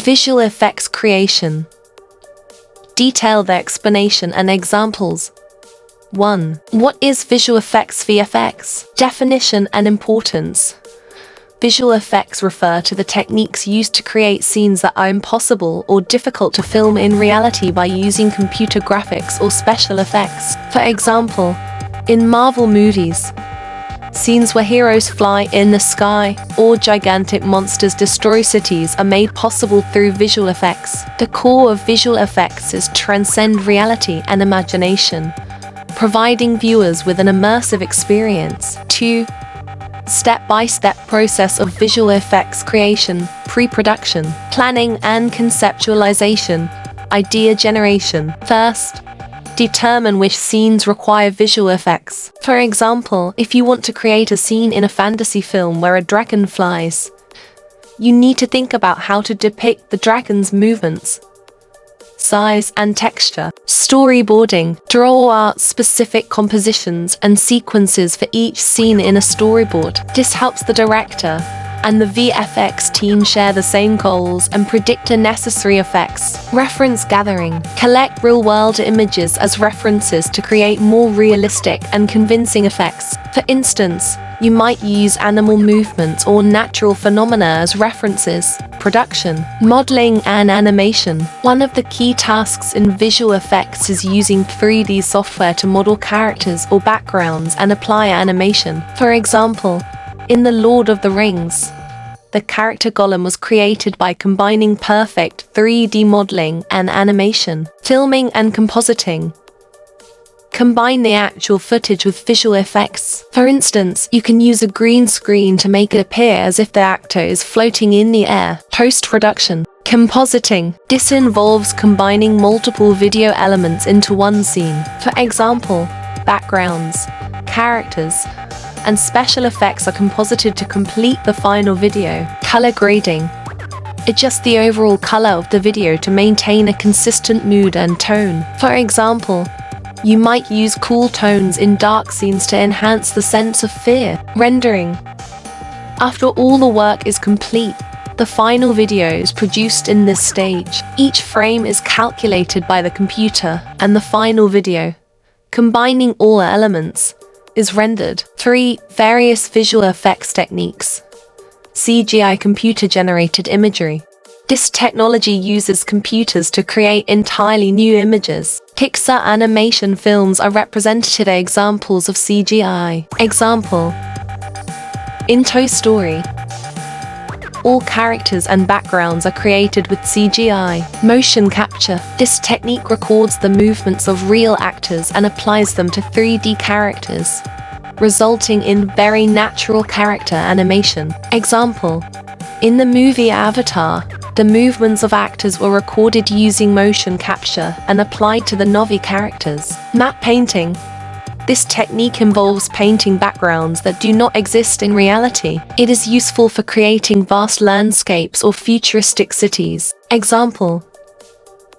Visual effects creation. Detailed explanation and examples. 1. What is visual effects (VFX)? Definition and importance. Visual effects refer to the techniques used to create scenes that are impossible or difficult to film in reality by using computer graphics or special effects. For example, in Marvel movies, scenes where heroes fly in the sky or gigantic monsters destroy cities are made possible through visual effects. The core of visual effects is to transcend reality and imagination, providing viewers with an immersive experience. 2. Step-by-step process of visual effects creation, pre-production, planning and conceptualization, idea generation. First, determine which scenes require visual effects. For example, if you want to create a scene in a fantasy film where a dragon flies, you need to think about how to depict the dragon's movements, size and texture. Storyboarding. Draw out specific compositions and sequences for each scene in a storyboard. This helps the director and the VFX team share the same goals and predict the necessary effects. Reference gathering. Collect real-world images as references to create more realistic and convincing effects. For instance, you might use animal movements or natural phenomena as references. Production, modeling and animation. One of the key tasks in visual effects is using 3D software to model characters or backgrounds and apply animation. For example, in The Lord of the Rings, the character Gollum was created by combining perfect 3D modeling and animation. Filming and compositing. Combine the actual footage with visual effects. For instance, you can use a green screen to make it appear as if the actor is floating in the air. Post-production. Compositing. This involves combining multiple video elements into one scene. For example, backgrounds, characters, and special effects are composited to complete the final video. Color grading. Adjust the overall color of the video to maintain a consistent mood and tone. For example, you might use cool tones in dark scenes to enhance the sense of fear. Rendering. After all the work is complete, the final video is produced in this stage. Each frame is calculated by the computer, and the final video, combining all elements, is rendered. 3. Various visual effects techniques. CGI, computer-generated imagery. This technology uses computers to create entirely new images. Pixar animation films are representative examples of CGI. Example: in Toy Story, all characters and backgrounds are created with CGI. Motion capture. This technique records the movements of real actors and applies them to 3D characters, resulting in very natural character animation. Example: in the movie Avatar, the movements of actors were recorded using motion capture and applied to the Na'vi characters. Matte painting. This technique involves painting backgrounds that do not exist in reality. It is useful for creating vast landscapes or futuristic cities. Example: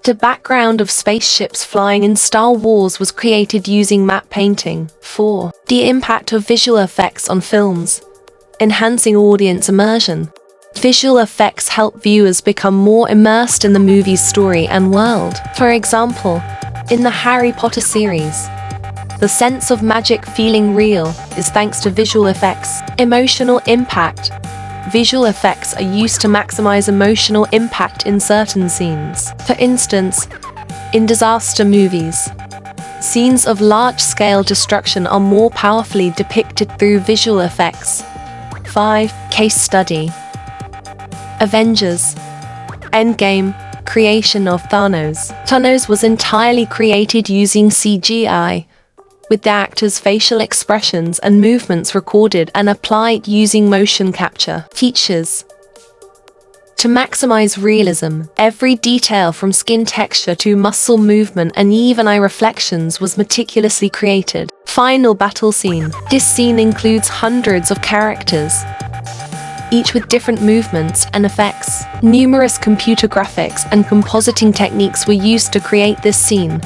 the background of spaceships flying in Star Wars was created using matte painting. 4. The impact of visual effects on films. Enhancing audience immersion. Visual effects help viewers become more immersed in the movie's story and world. For example, in the Harry Potter series, the sense of magic feeling real is thanks to visual effects. Emotional impact. Visual effects are used to maximize emotional impact in certain scenes. For instance, in disaster movies, scenes of large-scale destruction are more powerfully depicted through visual effects. 5. Case study. Avengers Endgame. Creation of Thanos. Thanos was entirely created using CGI, with the actors' facial expressions and movements recorded and applied using motion capture. Features. To maximize realism, every detail from skin texture to muscle movement and even eye reflections was meticulously created. Final battle scene. This scene includes hundreds of characters, each with different movements and effects. Numerous computer graphics and compositing techniques were used to create this scene.